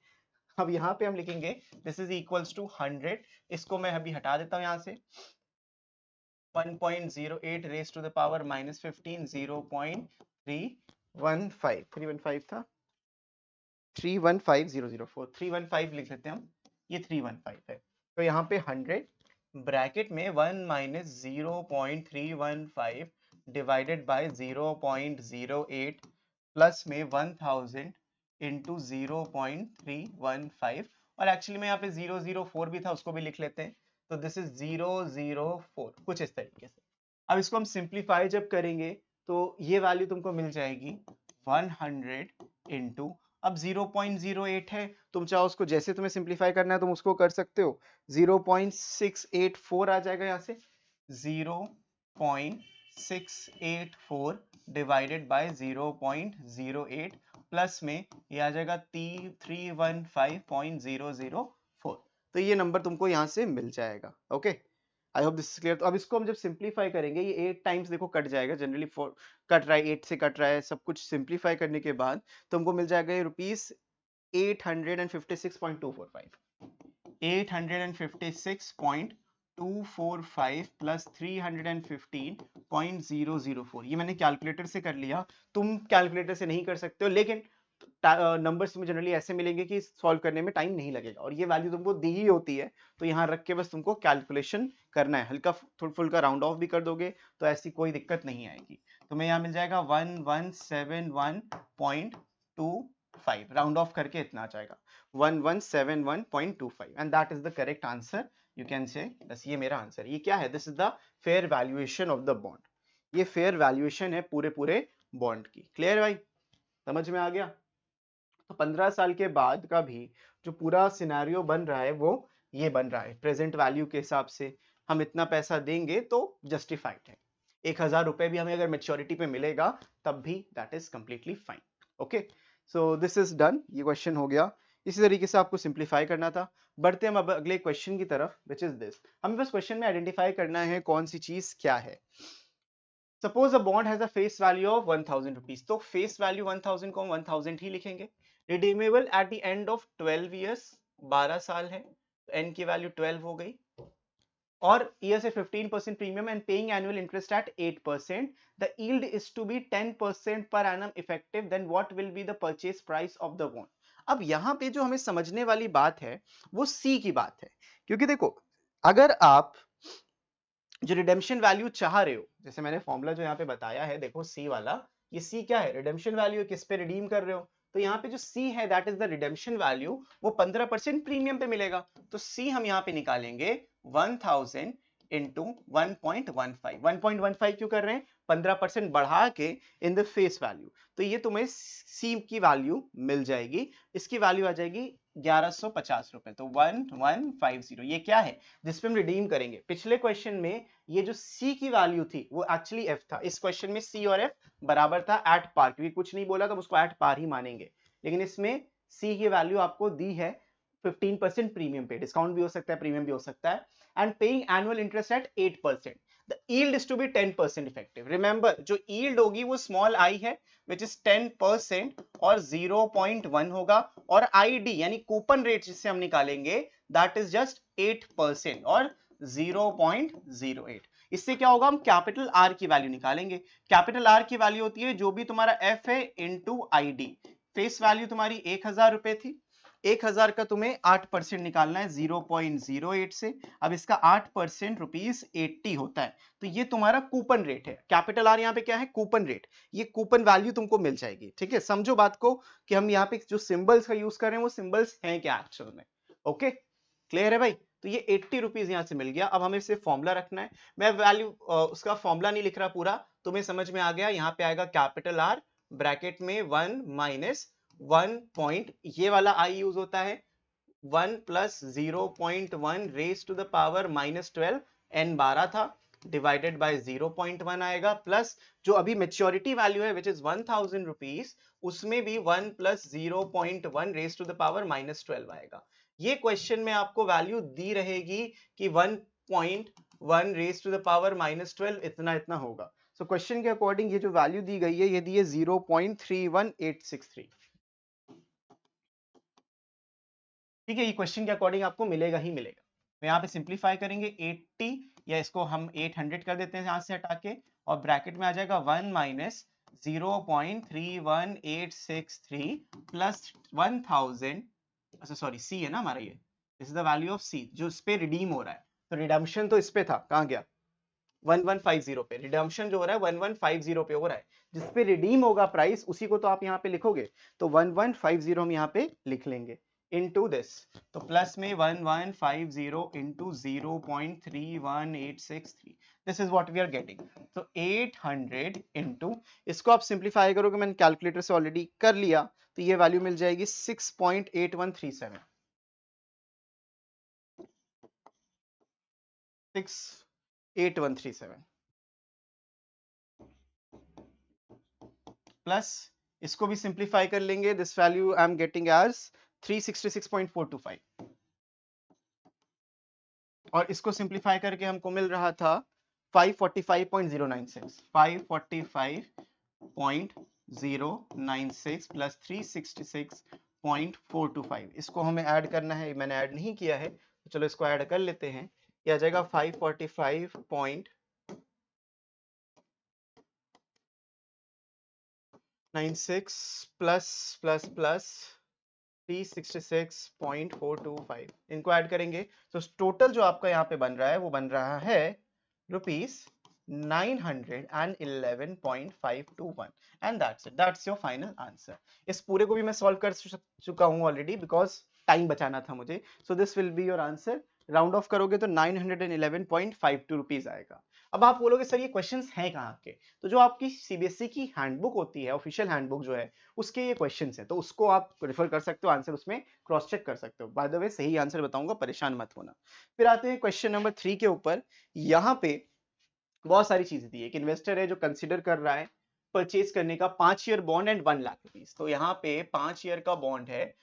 अब यहाँ पे हम लिखेंगे दिस इज इक्वल्स टू 100, इसको मैं अभी हटा देता हूँ यहाँ से। 1.08 रेज टू द पावर -15, 0.315, 315 था, 315004, 315 लिख लेते हैं हम, ये 315 है। तो यहाँ पे 100 ब्रैकेट में 1 - 0.315 डिवाइडेड बाय 0.08 प्लस में 1000 इंटू 0.315, और एक्चुअली में यहाँ पे 004 भी था, उसको भी लिख लेते हैं। तो दिस इज 004, कुछ इस तरीके से। अब इसको हम सिंप्लीफाई जब करेंगे तो ये वैल्यू तुमको मिल जाएगी 100 इंटू, अब 0.08 है, तुम चाहो उसको जैसे तुम्हें सिंप्लीफाई करना है तुम उसको कर सकते हो, 0.684 आ जाएगा यहाँ से, 0.684 डिवाइडेड बाय 0.08 प्लस में ये आ जाएगा 315.004। तो ये नंबर तुमको यहाँ से मिल जाएगा। Okay, I hope this is clear. तो अब इसको हम जब सिंप्लीफाई करेंगे, ये 8 टाइम्स देखो कट जाएगा, जनरली कट रहा है 8 से कट रहा है, सब कुछ सिंप्लीफाई करने के बाद तो हमको मिल जाएगा ये रुपीज 856.245, 856.245 प्लस 315.004। ये मैंने कैलकुलेटर से कर लिया, तुम कैलकुलेटर से नहीं कर सकते हो, लेकिन नंबर्स में जनरली ऐसे मिलेंगे कि सॉल्व करने में टाइम नहीं लगेगा, और ये वैल्यू तुमको दी ही होती है, तो यहाँ रख के बस तुमको कैलकुलेशन करना है, हल्का फुल्का राउंड ऑफ भी कर दोगे तो ऐसी कोई दिक्कत नहीं आएगी। तुम्हें यहाँ मिल जाएगा 1171.25, राउंड ऑफ करके इतना आ जाएगा 1171.25, and that is the correct answer, you can say बस ये मेरा आंसर। ये क्या है? This is the fair valuation of the bond, ये फेयर वैल्यूएशन है पूरे पूरे बॉन्ड की। क्लियर भाई, समझ में आ गया? तो 15 साल के बाद का भी जो पूरा सिनेरियो बन रहा है वो ये बन रहा है, प्रेजेंट वैल्यू के हिसाब से हम इतना पैसा देंगे तो जस्टिफाइड है। 1000 रुपए भी हमें अगर मेच्योरिटी पे मिलेगा तब भी that is completely fine. Okay, so this is done, ये क्वेश्चन हो गया। इसी तरीके से आपको सिंप्लीफाई करना था। बढ़ते हम अब अगले क्वेश्चन की तरफ, विच इज दिस। हमें बस क्वेश्चन में आइडेंटिफाई करना है कौन सी चीज क्या है। Suppose a bond has a face value of 1000 rupees, तो फेस वैल्यू 1000 को हम 1000 ही लिखेंगे। Redeemable at the end of 12 years, 12 साल है, एन की वैल्यू 12 हो गई, और ईयर से 15% premium and paying annual interest at 8%, the yield is to be 10% per annum effective, then what will be the purchase price of the bond. अब यहाँ पे जो हमें समझने वाली बात है वो सी की बात है, क्योंकि देखो अगर आप जो रिडेम्पशन वैल्यू चाह रहे हो, जैसे मैंने फॉर्मूला जो यहाँ पे बताया है, देखो सी वाला, ये सी क्या है? रिडेम्पशन वैल्यू, किस पे रिडीम कर रहे हो, तो यहाँ पे जो सी है that is the redemption value, वो 15% प्रीमियम पे मिलेगा, तो सी हम यहाँ पे निकालेंगे 1000 इंटू 1.15। 1.15 क्यों कर रहे हैं? 15% बढ़ा के इन द फेस वैल्यू, तो ये तुम्हें सी की वैल्यू मिल जाएगी, इसकी वैल्यू आ जाएगी 1150 रुपए, तो 1150। ये क्या है जिसपे हम रिडीम करेंगे? पिछले क्वेश्चन में ये जो C की वैल्यू थी वो एक्चुअली F था, इस क्वेश्चन में C और F बराबर था एट पार, क्योंकि कुछ नहीं बोला तो उसको एट पार ही मानेंगे, लेकिन इसमें C की वैल्यू आपको दी है 15% प्रीमियम पे, डिस्काउंट भी हो सकता है, प्रीमियम भी हो सकता है, and paying annual interest at 8%, the yield is to be 10% effective. Remember जो यील्ड होगी वो स्मॉल i है विच इज 10% और 0.1 होगा, और ID यानी कूपन रेट जिससे हम निकालेंगे दैट इज जस्ट 8% और 0.08। इससे क्या होगा? हम कैपिटल R की वैल्यू निकालेंगे। कैपिटल R की वैल्यू होती है जो भी तुम्हारा F है इंटू ID। फेस वैल्यू तुम्हारी 1000 रुपए थी, 1000 का तुम्हें 8% निकालना है 0.08 से, अब इसका 8% रुपीज 80 होता है, तो ये तुम्हारा कूपन रेट है। कैपिटल आर यहाँ पे क्या है? कूपन रेट, ये कूपन वैल्यू तुमको मिल जाएगी। ठीक है, समझो बात को कि हम यहाँ पे जो सिंबल्स का यूज कर रहे हैं वो सिंबल्स हैं क्या एक्चुअल में। ओके, क्लियर है भाई? तो ये 80 रुपीज यहाँ से मिल गया। अब हमें सिर्फ फॉर्मूला रखना है, मैं वैल्यू उसका फॉर्मूला नहीं लिख रहा पूरा, तुम्हें समझ में आ गया। यहाँ पे आएगा कैपिटल आर, ब्रैकेट में 1 माइनस 1 पॉइंट, ये वाला आई यूज होता है, 1 plus 0.1 raise to the power -12, n 12 था, डिवाइडेड बाय 0.1 आएगा, प्लस जो अभी मेच्योरिटी वैल्यू है विच इज 1000 रुपीज, उसमें भी 1 plus 0.1 raise to the power -12 आएगा। ये क्वेश्चन में आपको वैल्यू दी रहेगी कि 1.1 रेज टू द पावर -12 इतना इतना होगा। सो क्वेश्चन के अकॉर्डिंग ये जो वैल्यू दी गई है ये दी है 0.31863। ठीक है, ये क्वेश्चन के अकॉर्डिंग आपको मिलेगा ही मिलेगा। तो यहाँ पे सिंप्लीफाई करेंगे 80, या इसको हम 800 कर देते हैं यहाँ से हटा के, और ब्रैकेट में आ जाएगा 1 माइनस 0.31863 प्लस 1000, अच्छा सॉरी सी है ना हमारा, ये this is the value of C जो इस पे रिडीम हो रहा है। तो रिडम्पशन तो इस पे था, कहाँ गया? 1150 पे रिडम्पशन जो हो रहा है 1150 पे हो रहा है, जिस पे रिडीम होगा प्राइस उसी को तो आप यहाँ पे लिखोगे, तो 1150 हम यहाँ पे लिख लेंगे इनटू दिस, तो प्लस में 1150 into 0.31863, this is what we are getting. तो 800 इंटू, इसको आप सिंप्लीफाई करोगे, मैंने कैलकुलेटर से ऑलरेडी कर लिया, तो ये वैल्यू मिल जाएगी 6.8137, 68137 प्लस इसको भी सिंप्लीफाई कर लेंगे, this value I am getting as 366.425, और इसको सिंप्लीफाई करके हमको मिल रहा था 545.096, 545.096 प्लस 366.425, इसको हमें ऐड करना है, मैंने ऐड नहीं किया है तो चलो इसको ऐड कर लेते हैं। ये आ जाएगा 545.96 प्लस प्लस प्लस 366.425, इनको ऐड करेंगे तो टोटल जो आपका यहाँ पे बन रहा है वो बन रहा है rupees 911.521 and that's your final answer. इस पूरे को भी मैं सॉल्व कर चुका हूं ऑलरेडी बिकॉज टाइम बचाना था मुझे। So this will be your answer. Round of करोगे तो 911.52 रुपीज आएगा। अब आप बोलोगे सर ये क्वेश्चंस हैं कहाँ के? तो जो आपकी सीबीएसई की हैंडबुक होती है, ऑफिशियल हैंडबुक जो है, उसके ये क्वेश्चंस है, तो उसको आप रेफर कर सकते हो, आंसर उसमें क्रॉस चेक कर सकते हो। बाय द वे सही आंसर बताऊंगा, परेशान मत होना। फिर आते हैं क्वेश्चन नंबर 3 के ऊपर। यहाँ पे बहुत सारी चीजें दी है। एक इन्वेस्टर है जो कंसीडर कर रहा है परचेज करने का 5 year bond and 1 lakh rupees. तो यहाँ पे 5 ईयर का बॉन्ड है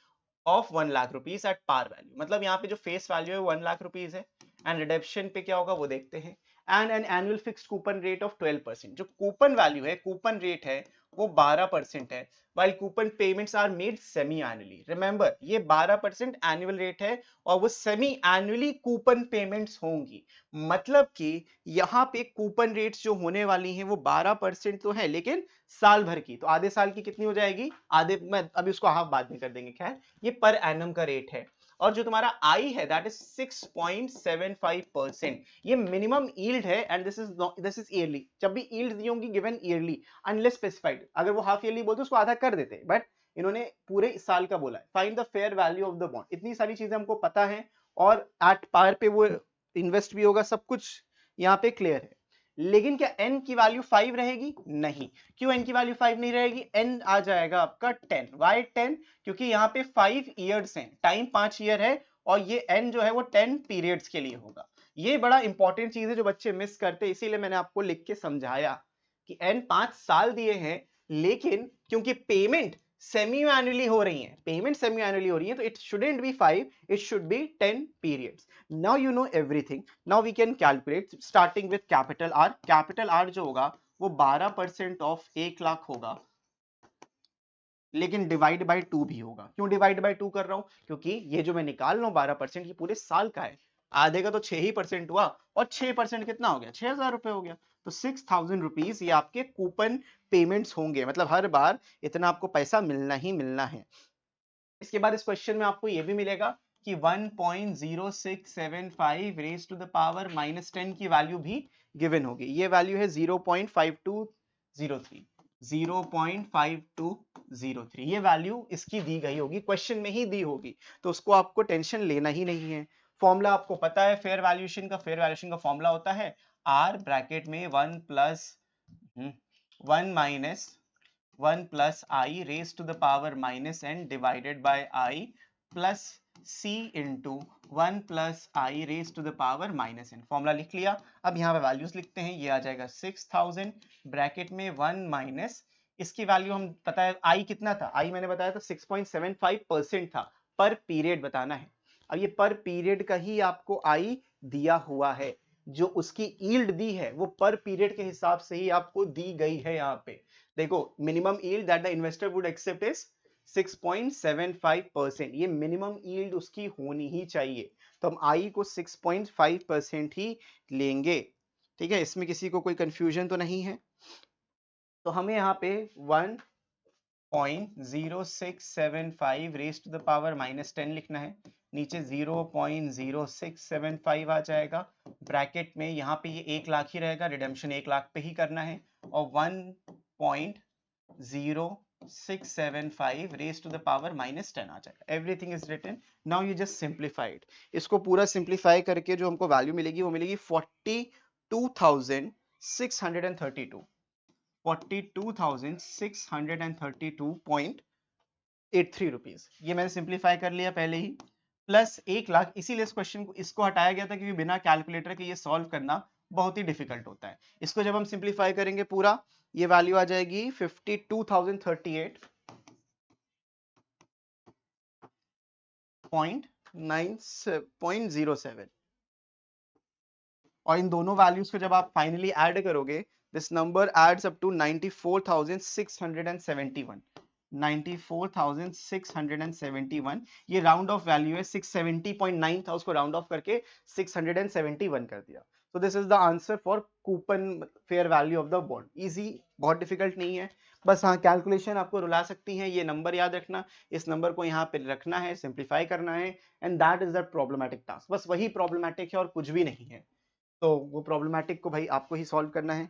of 1 lakh rupees at par value, मतलब यहाँ पे जो फेस वैल्यू है 1 लाख रुपीस है एंड रिडम्पशन पे क्या होगा वो देखते हैं। And an annual fixed coupon rate of 12%, जो कूपन वैल्यू है, कूपन रेट है वो 12% है, while coupon payments are made semi annually. Remember ये 12% एनुअल रेट है और वो सेमी एनुअली कूपन पेमेंट्स होंगी। मतलब कि यहाँ पे कूपन रेट्स जो होने वाली हैं वो 12% तो है, लेकिन साल भर की, तो आधे साल की कितनी हो जाएगी, आधे में अभी उसको हाफ बाद में कर देंगे। खैर ये पर एनम का रेट है। और जो तुम्हारा आई है दैट इज 6.75%, ये मिनिमम यील्ड है एंड दिस इज ईयरली। जब भी यील्ड दी होंगी गिवन ईयरली अनलेस स्पेसिफाइड, अगर वो हाफ ईयरली बोलते उसको आधा कर देते, बट इन्होंने पूरे साल का बोला है। Find the fair value of the bond, इतनी सारी चीजें हमको पता है और एट पार पे वो इन्वेस्ट भी होगा, सब कुछ यहाँ पे क्लियर है। लेकिन क्या n की वैल्यू 5 रहेगी? नहीं। क्यों n की वैल्यू 5 नहीं रहेगी? n आ जाएगा आपका 10। वाई 10? क्योंकि यहाँ पे 5 इयर्स हैं, टाइम 5 ईयर है और ये n जो है वो 10 पीरियड्स के लिए होगा। ये बड़ा इंपॉर्टेंट चीज है जो बच्चे मिस करते हैं, इसीलिए मैंने आपको लिख के समझाया कि n 5 साल दिए हैं, लेकिन क्योंकि पेमेंट सेमी एनुअली हो रही है, पेमेंट सेमी एनुअली हो रही है, तो it shouldn't be 5, it should be 10 periods. Now you know everything. Now we can calculate starting with capital R. Capital R जो होगा वो 12% ऑफ 1 लाख होगा, लेकिन डिवाइड बाय 2 भी होगा। क्यों डिवाइड बाय 2 कर रहा हूं? क्योंकि ये जो मैं निकाल रहा हूं 12% ये पूरे साल का है, आधे का तो 6 ही परसेंट हुआ, और 6% कितना हो गया? 6,000 रुपए हो गया। तो 6,000 रुपीज ये आपके कूपन पेमेंट्स होंगे, मतलब हर बार इतना आपको पैसा मिलना ही मिलना है। इसके बाद इस क्वेश्चन में आपको ये भी मिलेगा कि 1.0675 रेज टू द पावर -10 की वैल्यू भी गिवन होगी। ये वैल्यू है 0.5203, 0.5203, ये वैल्यू इसकी दी गई होगी, क्वेश्चन में ही दी होगी, तो उसको आपको टेंशन लेना ही नहीं है। फॉर्मूला आपको पता है फेयर वैल्यूएशन का। फेयर वैल्यूएशन का फॉर्मूला होता है आर ब्रैकेट में 1 plus I raise to the power -n divided by I plus c into 1 plus I raise to the power -n। Formula लिख लिया। अब यहाँ पे वैल्यूज लिखते हैं। ये आ जाएगा 6,000 ब्रैकेट में 1 माइनस, इसकी वैल्यू हम पता है आई कितना था, आई मैंने बताया था 6.75% था, पर पीरियड बताना है। अब ये पर पीरियड का ही आपको आई दिया हुआ है, जो उसकी यील्ड दी है वो पर पीरियड के हिसाब से ही आपको दी गई है। यहाँ पे देखो minimum yield that the investor would accept is 6.75%, ये मिनिमम यील्ड उसकी होनी ही चाहिए, तो हम आई को 6.5% ही लेंगे। ठीक है, इसमें किसी को कोई कंफ्यूजन तो नहीं है? तो हमें यहाँ पे 1.0675 रेज टू द पावर -10 लिखना है, नीचे 0.0675 आ जाएगा, ब्रैकेट में यहाँ पे ये 1 लाख ही रहेगा, रिडेम्पशन 1 लाख पे ही करना है, और 1.0675 रेज टू द पावर -10 आ जाएगा। Everything is written. Now you just simplified. इसको पूरा सिंप्लीफाई करके जो हमको वैल्यू मिलेगी वो मिलेगी 42,632, 42,632.83 रुपीज। ये मैंने सिंप्लीफाई कर लिया पहले ही, प्लस 1 लाख। इसीलिए इस क्वेश्चन को इसको हटाया गया था क्योंकि बिना कैलकुलेटर के ये सॉल्व करना बहुत ही डिफिकल्ट होता है। इसको जब हम सिंप्लीफाई करेंगे पूरा, ये वैल्यू आ जाएगी 52,038.07 और इन दोनों वैल्यूज को जब आप फाइनली ऐड करोगे, this number adds up to 94,671। 94,671, ये राउंड ऑफ वैल्यू है, 670.9 था, उसको राउंड ऑफ करके 671 कर दिया। So this is the answer for coupon fair value of the bond. Easy, बहुत डिफिकल्ट नहीं है, बस हाँ कैलकुलेशन आपको रुला सकती है, ये नंबर याद रखना, इस नंबर को यहाँ पे रखना है, सिंप्लीफाई करना है, and that is the problematic task. बस वही प्रॉब्लमैटिक है और कुछ भी नहीं है। तो वो प्रॉब्लमैटिक को भाई आपको ही सॉल्व करना है,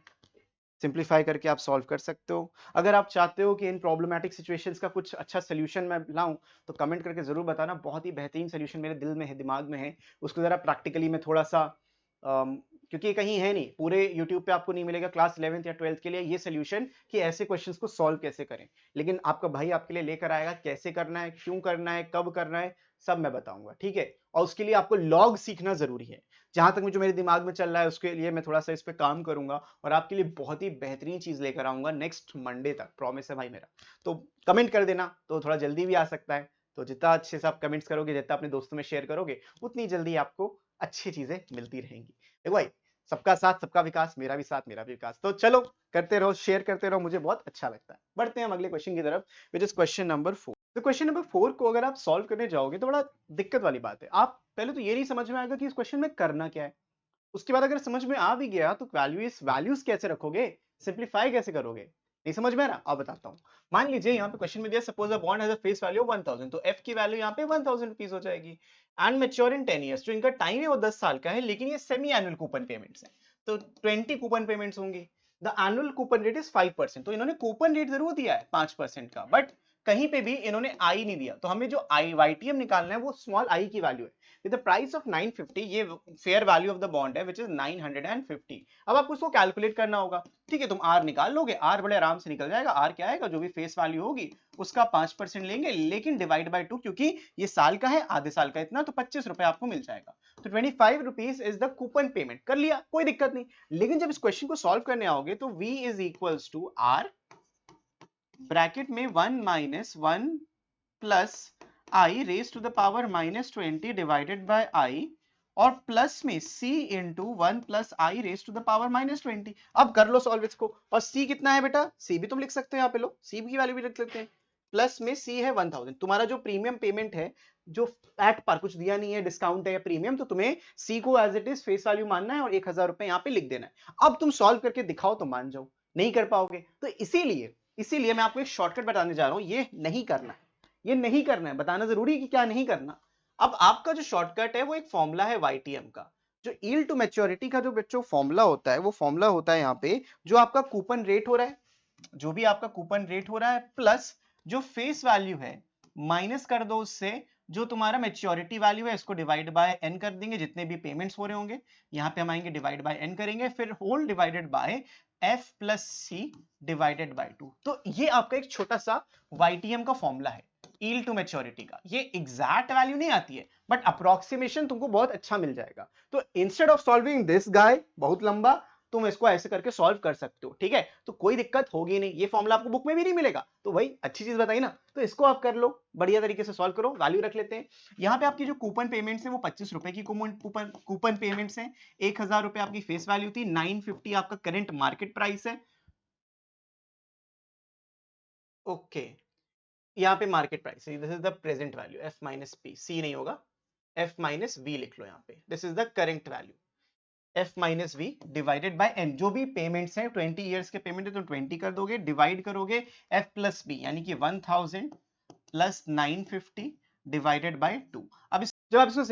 सिंप्लीफाई करके आप सॉल्व कर सकते हो। अगर आप चाहते हो कि इन प्रॉब्लमैटिक सिचुएशंस का कुछ अच्छा सोल्यूशन मैं लाऊं तो कमेंट करके जरूर बताना, बहुत ही बेहतरीन सोल्यूशन मेरे दिल में है, दिमाग में है, उसको जरा प्रैक्टिकली में थोड़ा सा क्योंकि ये कहीं है नहीं, पूरे YouTube पे आपको नहीं मिलेगा क्लास 11th या 12th के लिए ये सोल्यूशन कि ऐसे क्वेश्चंस को सॉल्व कैसे करें, लेकिन आपका भाई आपके लिए लेकर आएगा, कैसे करना है, क्यों करना है, कब करना है, सब मैं बताऊंगा, ठीक है। और उसके लिए आपको लॉग सीखना जरूरी है, जहां तक मुझे मेरे दिमाग में चल रहा है उसके लिए मैं थोड़ा सा इस पे काम करूंगा और आपके लिए बहुत ही बेहतरीन चीज लेकर आऊंगा नेक्स्ट मंडे तक, प्रॉमिस है भाई मेरा। तो कमेंट कर देना, तो थोड़ा जल्दी भी आ सकता है, तो जितना अच्छे से आप कमेंट्स करोगे, जितना अपने दोस्तों में शेयर करोगे, उतनी जल्दी आपको अच्छी चीजें मिलती रहेंगी। देखो भाई, सबका साथ सबका विकास, मेरा भी साथ मेरा भी विकास। तो चलो करते रहो, शेयर करते रहो, मुझे बहुत अच्छा लगता है। बढ़ते हैं हम अगले क्वेश्चन की तरफ, विच इज क्वेश्चन नंबर 4। तो क्वेश्चन नंबर 4 को अगर आप सॉल्व करने जाओगे तो बड़ा दिक्कत वाली बात है। आप पहले तो ये नहीं समझ में आएगा कि इस क्वेश्चन में करना क्या है, उसके बाद अगर समझ में आ भी गया तो वैल्यूज कैसे रखोगे, सिंप्लीफाई कैसे करोगे, नहीं समझ में आ रहा, अब बताता हूं। मान लीजिए यहाँ पे क्वेश्चन में दिया suppose a bond has a face value 1000, तो एफ की वैल्यू यहाँ पे 1000 रुपीज हो जाएगी, एंड मैच्योर इन 10 इयर्स, जो इनका टाइम है वो 10 साल का है, लेकिन ये सेमी एनुअल कूपन पेमेंट्स है, तो 20 कूपन पेमेंट्स होंगी। The annual coupon rate is 5%, तो इन्होंने कूपन रेट जरूर दिया है 5% का, बट कहीं पे भी इन्होंने आई नहीं दिया, तो हमें जो आई वाईटीएम निकालना है वो स्मॉल आई की वैल्यू है, विद द प्राइस ऑफ 950, ये fair value of the bond है विच इज 950। अब आपको उसको कैलकुलेट करना होगा, ठीक है, तुम आर निकाल लोगे, आर बड़े आराम से निकल जाएगा। आर क्या आएगा, जो भी फेस वैल्यू होगी उसका 5% लेंगे, लेकिन डिवाइड बाय 2, क्योंकि ये साल का है, आधे साल का इतना, तो 25 रुपए आपको मिल जाएगा। तो 25 rupees is the coupon payment, कर लिया, कोई दिक्कत नहीं। लेकिन जब इस क्वेश्चन को सॉल्व करने आओगे तो v is equals to R, bracket में 1 minus 1 plus I raise to the power -20 divided by I, और प्लस में c into 1 plus I raise to the power -20। अब कर लो सॉल्व इसको, और c कितना है बेटा, c भी तुम लिख सकते हो, यहाँ पे लो c की वैल्यू भी रख लेते हैं। प्लस में c है 1000, तुम्हारा जो प्रीमियम पेमेंट है, जो एट पर कुछ दिया नहीं है, डिस्काउंट है या प्रीमियम, तो तुम्हें c को as it is face value मानना है और 1000 रुपए यहाँ पे लिख देना है। अब तुम सॉल्व करके दिखाओ तो मान जाओ, नहीं कर पाओगे तो इसीलिए इसीलिए मैं आपको एक शॉर्टकट बताने जा रहा हूं, ये नहीं करना है, ये नहीं करना है, बताना जरूरी है कि क्या नहीं करना। अब आपका जो शॉर्टकट है वो एक फॉर्मूला है वाईटीएम का, जो यील्ड टू मैच्योरिटी का जो बच्चों फॉर्मूला होता है, वो फॉर्मूला होता है यहाँ पे, जो आपका कूपन रेट हो रहा है, जो भी आपका कूपन रेट हो रहा है, प्लस जो फेस वैल्यू है माइनस कर दो उससे जो तुम्हारा मैच्योरिटी वैल्यू है, इसको डिवाइड बाय एन कर देंगे, जितने भी पेमेंट्स हो रहे होंगे, यहाँ पे हम आएंगे डिवाइड बाय एन करेंगे, फिर whole divided by F plus C divided by 2। तो ये आपका एक छोटा सा वाईटीएम का फॉर्मूला है यील्ड टू मैच्योरिटी का। ये एग्जैक्ट वैल्यू नहीं आती है, बट अप्रोक्सीमेशन तुमको बहुत अच्छा मिल जाएगा। तो instead of solving this guy बहुत लंबा, तुम इसको ऐसे करके सॉल्व कर सकते हो, ठीक है। तो कोई दिक्कत होगी नहीं, ये फॉर्मूला आपको बुक में भी नहीं मिलेगा, तो भाई अच्छी चीज बताई ना, तो इसको आप कर लो, बढ़िया तरीके से सॉल्व करो, वैल्यू रख लेते हैं। यहाँ पे आपकी जो कूपन पेमेंट्स है वो 25 रुपए की कूपन पेमेंट्स है, 1000 रुपए आपकी फेस वैल्यू थी, 950 आपका करंट मार्केट प्राइस है, ओके। यहाँ पे मार्केट प्राइस है, this is the present value, F minus P, C नहीं होगा, एफ माइनस वी लिख लो यहाँ पे, this is the current value, F minus V divided by N, जो भी पेमेंट्स हैं 20 इयर्स के पेमेंट है तो 20 कर दोगे, डिवाइड करोगे एफ प्लस बी यानी कि 1000 प्लस 950 डिवाइडेड बाय 2। अब जब आप इसको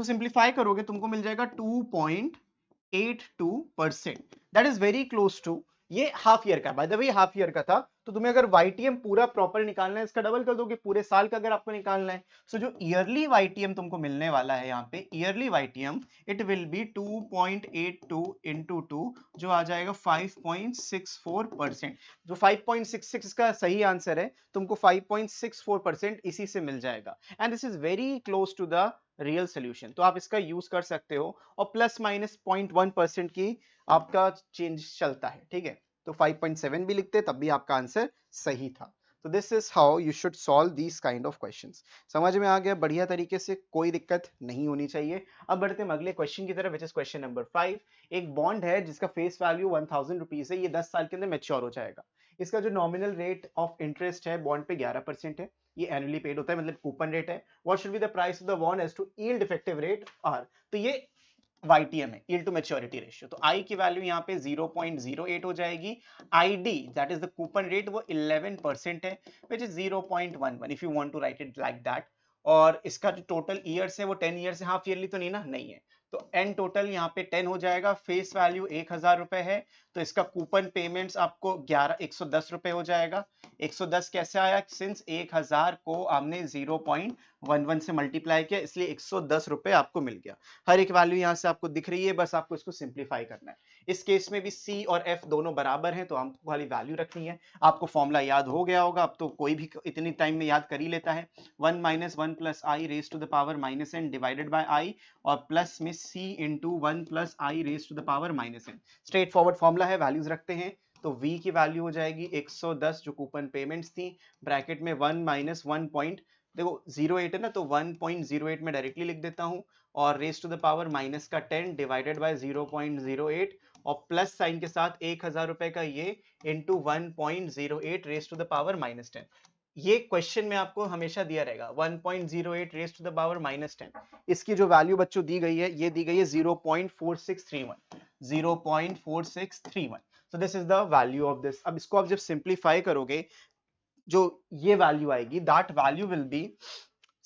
सिंप्लीफाई करोगे तुमको मिल जाएगा 2.82%, that is very close to, ये हाफ ईयर का, by the way half year का था, तो तुम्हें अगर वाईटीएम पूरा प्रॉपर निकालना है, इसका डबल कर दोगे, पूरे साल का अगर आपको निकालना है, सो जो ईयरली वाईटीएम तुमको मिलने वाला है यहाँ पे, yearly YTM it will be 2.82 into 2, जो आ जाएगा 5.64%। जो 5.66 इसका सही आंसर है, तुमको 5.64% इसी से मिल जाएगा, and this is very close to the real solution, तो आप इसका यूज कर सकते हो, और प्लस माइनस 0.1% की आपका चेंज चलता है, ठीक है। तो 5.7 भी लिखते तब भी आपका आंसर सही था। तो this is how you should solve these kind of questions. समझ में आ गया बढ़िया तरीके से, कोई दिक्कत नहीं होनी चाहिए। अब बढ़ते हैं अगले क्वेश्चन की तरफ, विच इज क्वेश्चन नंबर 5। एक बॉन्ड है जिसका फेस वैल्यू 1000 रुपीज है, ये 10 साल के अंदर मैच्योर हो जाएगा। इसका जो नॉमिनल रेट ऑफ इंटरेस्ट है बॉन्ड पे 11% है, ये एनुअली पेड होता है, मतलब कूपन रेट है। What should be the price of the bond as to yield effective rate R. तो ये YTM है, yield to maturity ratio। तो I की वैल्यू यहाँ पे 0.08 हो जाएगी। ID that is the coupon rate वो 11% है, which is 0.11 if you want to write it like that। और इसका जो टोटल ईयर्स है वो 10 ईयर्स है, हाफ ईयरली तो नहीं ना, नहीं है। तो एन टोटल यहाँ पे 10 हो जाएगा। फेस वैल्यू 1000 रुपए है, तो इसका कूपन पेमेंट्स आपको 110 रुपए हो जाएगा। 110 कैसे आया, सिंस 1000 को हमने 0.11 से मल्टीप्लाई किया, इसलिए 110 रुपए आपको मिल गया। हर एक वैल्यू यहाँ से आपको दिख रही है, बस आपको इसको सिंप्लीफाई करना है। इस केस में भी C और F दोनों बराबर हैं, तो हमको खाली वैल्यू रखनी है। आपको फॉर्मूला याद हो गया होगा, अब तो कोई भी इतनी टाइम में याद कर ही लेता है। 1 - 1 + I raise to the power -n divided by I, और प्लस में C into 1 + I raise to the power -n। Straight forward formula है, वैल्यूज रखते हैं। तो V की वैल्यू हो जाएगी 110 जो कूपन पेमेंट्स थी, ब्रैकेट में 1 - 1 देखो 08 है ना, तो 1.08 में डायरेक्टली लिख देता हूं, और raise to the power minus का 10 डिवाइडेड बाय 0.08, और प्लस साइन के साथ 1000 रुपए का ये into 1.08 raise to the power -10। ये क्वेश्चन में आपको हमेशा दिया रहेगा 1.08 रेज टू द पावर -10। इसकी जो वैल्यू बच्चों दी गई है, ये दी गई है 0.4631, 0.4631। so this is the value of this। अब इसको आप जब सिंप्लीफाई करोगे, जो ये वैल्यू आएगी, दैट वैल्यू विल बी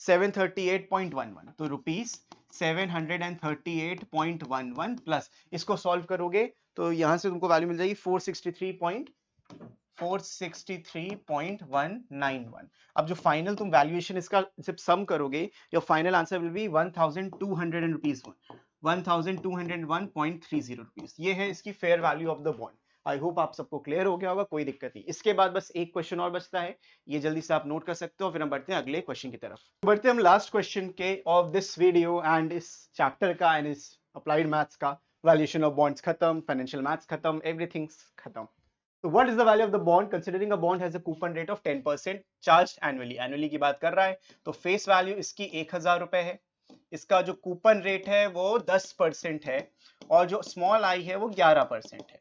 738.11। तो रुपीज 738.11 प्लस इसको सॉल्व करोगे तो यहां से तुमको वैल्यू मिल जाएगी 463.191। अब जो फाइनल तुम वैल्यूएशन इसका जब सम करोगे, your final answer will be 1200 rupees, 1201.30 rupees. ये है इसकी fair value of the bond. I hope आप सबको क्लियर हो गया होगा, कोई दिक्कत नहीं। इसके बाद बस एक क्वेश्चन और बचता है, ये जल्दी से आप नोट कर सकते हो, फिर हम बढ़ते हैं अगले क्वेश्चन की तरफ। बढ़ते हैं हम लास्ट क्वेश्चन के ऑफ दिस वीडियो एंड इस चैप्टर का एंड इस अप्लाइड मैथ्स का। वैल्यूएशन ऑफ बॉन्ड्स खत्म, फाइनेंशियल मैथ्स खत्म, एवरीथिंग खत्म। तो what is the value of the bond considering a bond has a coupon rate of 10% charged annually. Annually की बात कर रहा है, तो फेस वैल्यू इसकी 1000 रुपए है, इसका जो कूपन रेट है वो 10% है, और जो स्मॉल आई है वो 11% है।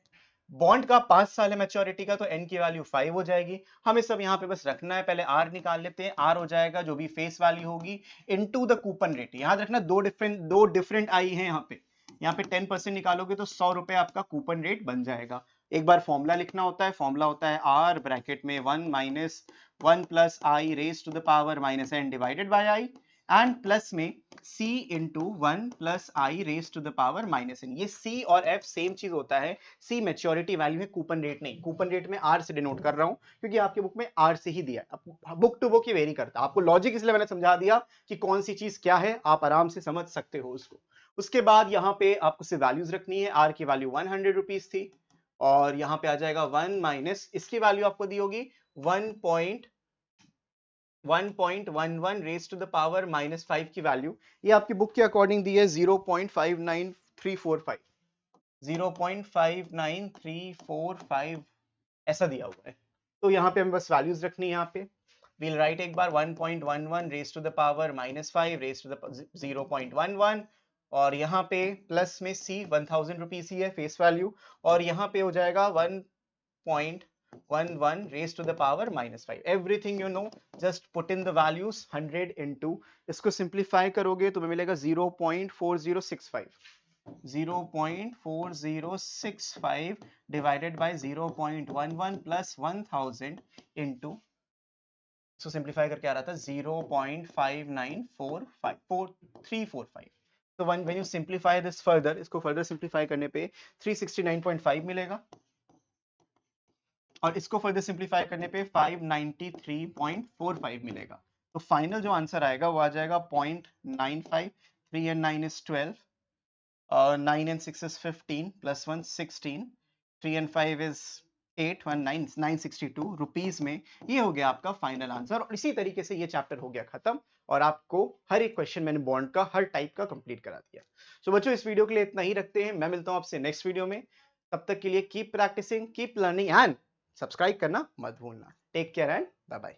बॉन्ड का 5 साल है मैच्योरिटी का, तो एन की वैल्यू 5 हो जाएगी। हमें सब यहाँ पे बस रखना है, पहले आर निकाल लेते हैं। आर हो जाएगा जो भी फेस वैल्यू होगी इनटू द कूपन रेट। याद रखना दो डिफरेंट आई है यहाँ पे। यहाँ पे 10% निकालोगे तो 100 रुपए आपका कूपन रेट बन जाएगा। एक बार फॉर्मूला लिखना होता है, फॉर्मूला होता है आर ब्रैकेट में 1 - 1 + I raise to the power -n divided by I, and plus में C into 1 + I raise to the power -n। ये C और F सेम चीज होता है। C मैच्योरिटी वैल्यू है, कूपन रेट नहीं। कूपन रेट में R से डिनोट कर रहा हूं क्योंकि आपके बुक में R से ही दिया है, बुक टू बुक ही वेरी करता है। आपको लॉजिक इसलिए मैंने समझा दिया कि कौन सी चीज क्या है, आप आराम से समझ सकते हो उसको। उसके बाद यहाँ पे आपको सिर्फ वैल्यूज रखनी है। R की वैल्यू 100 रुपीज थी, और यहाँ पे आ जाएगा 1 माइनस इसकी वैल्यू आपको दी होगी 1.11 रेज टू द पावर -5 की वैल्यू। ये आपकी बुक के अकॉर्डिंग दी है 0.59345, 0.59345 ऐसा दिया हुआ है। तो यहाँ पे हमें बस वैल्यूज रखनी है। यहाँ पे we'll write एक बार 1.11 raise to the power -5 raise to the 0.11, और यहाँ पे प्लस में C 1000 रुपीज ही है फेस वैल्यू, और यहाँ पे हो जाएगा 1.11 raised to the power -5। everything you know, just put in the values 100 into, इसको सिंप्लीफाई करोगे तो मिलेगा 0.4065, 0.4065 डिवाइडेड बाय 0.11 प्लस 1000 इंटू, इसको सिंप्लीफाई करके आ रहा था 0.5945345। तो when you simplify this further, इसको फर्दर सिंप्लीफाई करने पे 369.5 मिलेगा, और इसको फर्दर सिंप्लीफाई करने पे 593.45 मिलेगा। तो फाइनल जो आंसर आएगा वो आ जाएगा 0.95। 3 and 9 is 12, 9 and 6 is 15, plus 1 16, 3 and 5 is 8, 1 9, 962 rupees में। ये हो गया आपका फाइनल आंसर, और इसी तरीके से ये चैप्टर हो गया खत्म, और आपको हर एक क्वेश्चन मैंने बॉन्ड का हर टाइप का कंप्लीट करा दिया। सो बच्चों इस वीडियो के लिए इतना ही रखते हैं, मैं मिलता हूं आपसे नेक्स्ट वीडियो में। तब तक के लिए keep practicing, keep learning, and subscribe करना मत भूलना। Take care and bye bye.